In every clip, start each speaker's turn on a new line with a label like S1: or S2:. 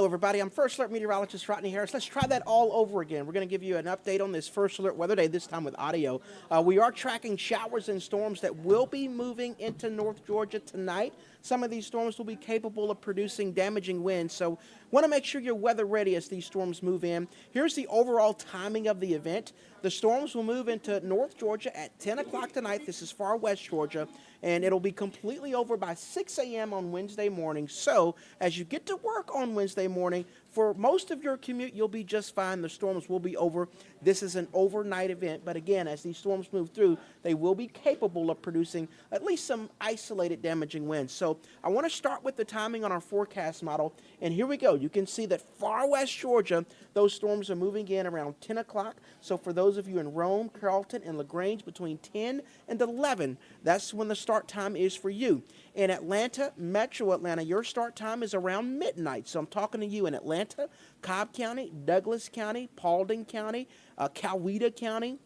S1: Hello, everybody. I'm First Alert Meteorologist Rodney Harris. Let's try that all over again. We're going to give you an update on this First Alert Weather Day, this time with audio. We are tracking showers and storms that will be moving into North Georgia tonight. Some of these storms will be capable of producing damaging winds, so want to make sure you're weather ready as these storms move in. Here's the overall timing of the event. The storms will move into North Georgia at 10 o'clock tonight. This is far west Georgia, and it'll be completely over by 6 a.m. on Wednesday morning. So as you get to work on Wednesday morning, for most of your commute, you'll be just fine. The storms will be over. This is an overnight event, but again, as these storms move through, they will be capable of producing at least some isolated damaging winds. So I want to start with the timing on our forecast model, and here we go. You can see that far west Georgia, those storms are moving in around 10 o'clock. So for those of you in Rome, Carrollton, and LaGrange between 10 and 11, that's when the start time is for you. In Atlanta, Metro Atlanta, your start time is around midnight. So I'm talking to you in Atlanta, Cobb County, Douglas County, Paulding County, Coweta County,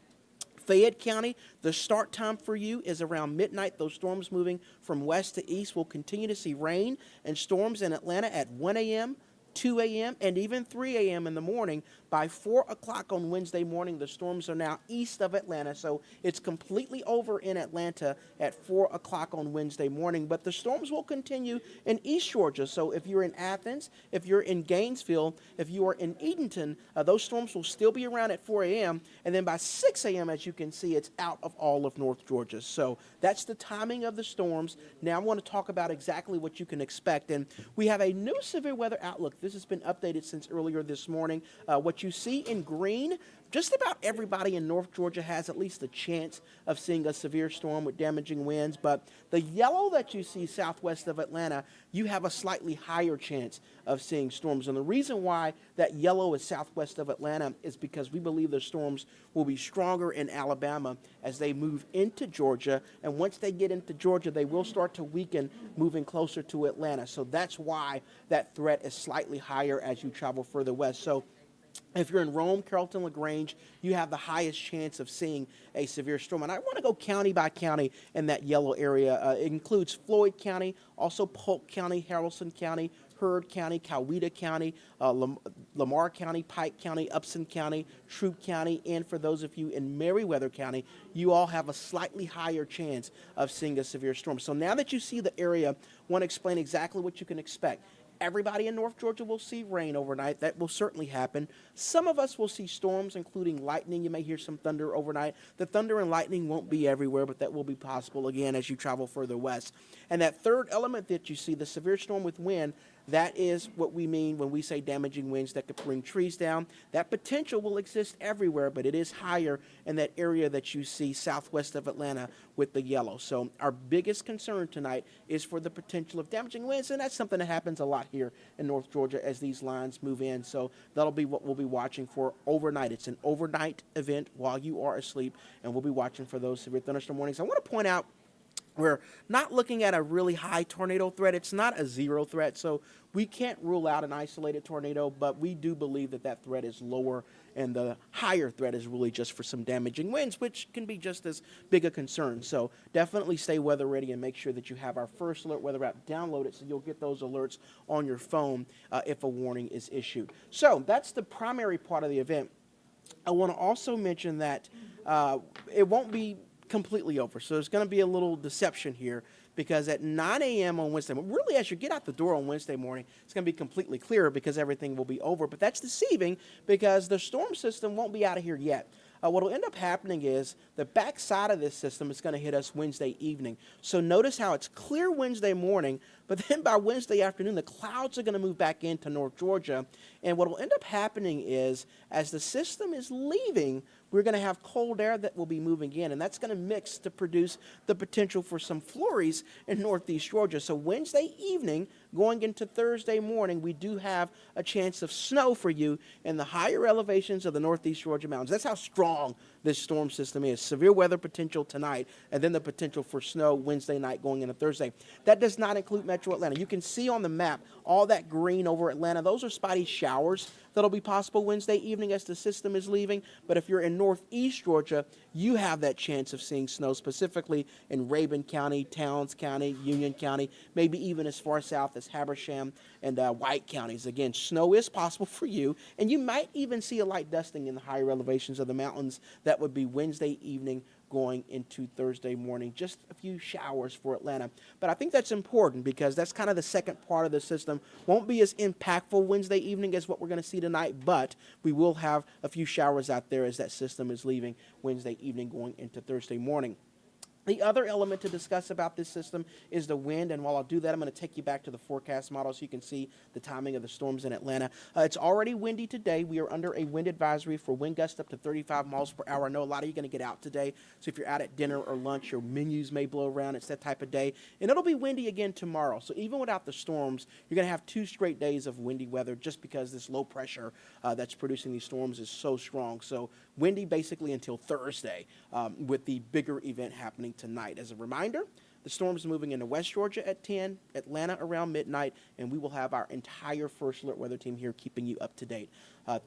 S1: Fayette County. The start time for you is around midnight. Those storms moving from west to east will continue to see rain and storms in Atlanta at 1 a.m., 2 a.m., and even 3 a.m. in the morning. By 4 o'clock on Wednesday morning, the storms are now east of Atlanta, so it's completely over in Atlanta at 4 o'clock on Wednesday morning. But the storms will continue in East Georgia, so if you're in Athens, if you're in Gainesville, if you are in Edenton, those storms will still be around at 4 a.m., and then by 6 a.m., as you can see, it's out of all of North Georgia. So that's the timing of the storms. Now I want to talk about exactly what you can expect, and we have a new severe weather outlook. This has been updated since earlier this morning. What you see in green, just about everybody in North Georgia has at least a chance of seeing a severe storm with damaging winds, but the yellow that you see southwest of Atlanta, you have a slightly higher chance of seeing storms. And the reason why that yellow is southwest of Atlanta is because we believe the storms will be stronger in Alabama as they move into Georgia, and once they get into Georgia, they will start to weaken moving closer to Atlanta. So that's why that threat is slightly higher as you travel further west. So if you're in Rome, Carrollton, LaGrange, you have the highest chance of seeing a severe storm. And I want to go county by county in that yellow area. It includes Floyd County, also Polk County, Haralson County, Heard County, Coweta County, Lamar County, Pike County, Upson County, Troup County, and for those of you in Meriwether County, you all have a slightly higher chance of seeing a severe storm. So now that you see the area, I want to explain exactly what you can expect. Everybody in North Georgia will see rain overnight. That will certainly happen. Some of us will see storms, including lightning. You may hear some thunder overnight. The thunder and lightning won't be everywhere, but that will be possible again as you travel further west. And that third element that you see, the severe storm with wind, that is what we mean when we say damaging winds that could bring trees down. That potential will exist everywhere, but it is higher in that area that you see southwest of Atlanta with the yellow. So our biggest concern tonight is for the potential of damaging winds, and that's something that happens a lot here in North Georgia as these lines move in. So that'll be what we'll be watching for overnight. It's an overnight event while you are asleep, and we'll be watching for those severe thunderstorm warnings. I want to point out we're not looking at a really high tornado threat. It's not a zero threat, so we can't rule out an isolated tornado, but we do believe that that threat is lower, and the higher threat is really just for some damaging winds, which can be just as big a concern. So definitely stay weather ready and make sure that you have our First Alert weather app downloaded so you'll get those alerts on your phone if a warning is issued. So that's the primary part of the event. I want to also mention that it won't be completely over. So there's going to be a little deception here because at 9 a.m. on Wednesday, really as you get out the door on Wednesday morning, it's going to be completely clear because everything will be over. But that's deceiving because the storm system won't be out of here yet. What will end up happening is the backside of this system is going to hit us Wednesday evening. So notice how it's clear Wednesday morning, but then by Wednesday afternoon, the clouds are going to move back into North Georgia. And what will end up happening is as the system is leaving, we're going to have cold air that will be moving in, and that's going to mix to produce the potential for some flurries in northeast Georgia. So Wednesday evening, going into Thursday morning, we do have a chance of snow for you in the higher elevations of the northeast Georgia mountains. That's how strong this storm system is. Severe weather potential tonight, and then the potential for snow Wednesday night going into Thursday. That does not include metro Atlanta. You can see on the map all that green over Atlanta. Those are spotty showers that'll be possible Wednesday evening as the system is leaving. But if you're in northeast Georgia, you have that chance of seeing snow, specifically in Rabun County, Towns County, Union County, maybe even as far south as Habersham and White counties. Again, snow is possible for you, and you might even see a light dusting in the higher elevations of the mountains. That would be Wednesday evening going into Thursday morning. Just a few showers for Atlanta. But I think that's important because that's kind of the second part of the system. Won't be as impactful Wednesday evening as what we're going to see tonight, but we will have a few showers out there as that system is leaving Wednesday evening going into Thursday morning. The other element to discuss about this system is the wind, and while I'll do that, I'm going to take you back to the forecast model so you can see the timing of the storms in Atlanta. It's already windy today. We are under a wind advisory for wind gusts up to 35 miles per hour. I know a lot of you are going to get out today, so if you're out at dinner or lunch, your menus may blow around. It's that type of day, and it'll be windy again tomorrow. So even without the storms, you're going to have 2 straight days of windy weather just because this low pressure that's producing these storms is so strong. So windy basically until Thursday with the bigger event happening tonight. As a reminder, the storm's moving into West Georgia at 10, Atlanta around midnight, and we will have our entire First Alert Weather team here keeping you up to date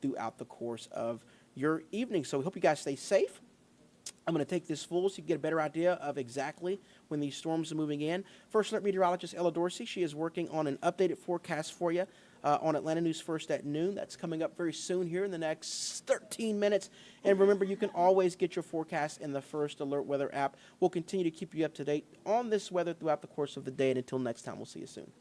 S1: throughout the course of your evening. So we hope you guys stay safe. I'm going to take this full so you can get a better idea of exactly when these storms are moving in. First Alert meteorologist Ella Dorsey, she is working on an updated forecast for you on Atlanta News First at noon. That's coming up very soon here in the next 13 minutes. And remember, you can always get your forecast in the First Alert Weather app. We'll continue to keep you up to date on this weather throughout the course of the day. And until next time, we'll see you soon.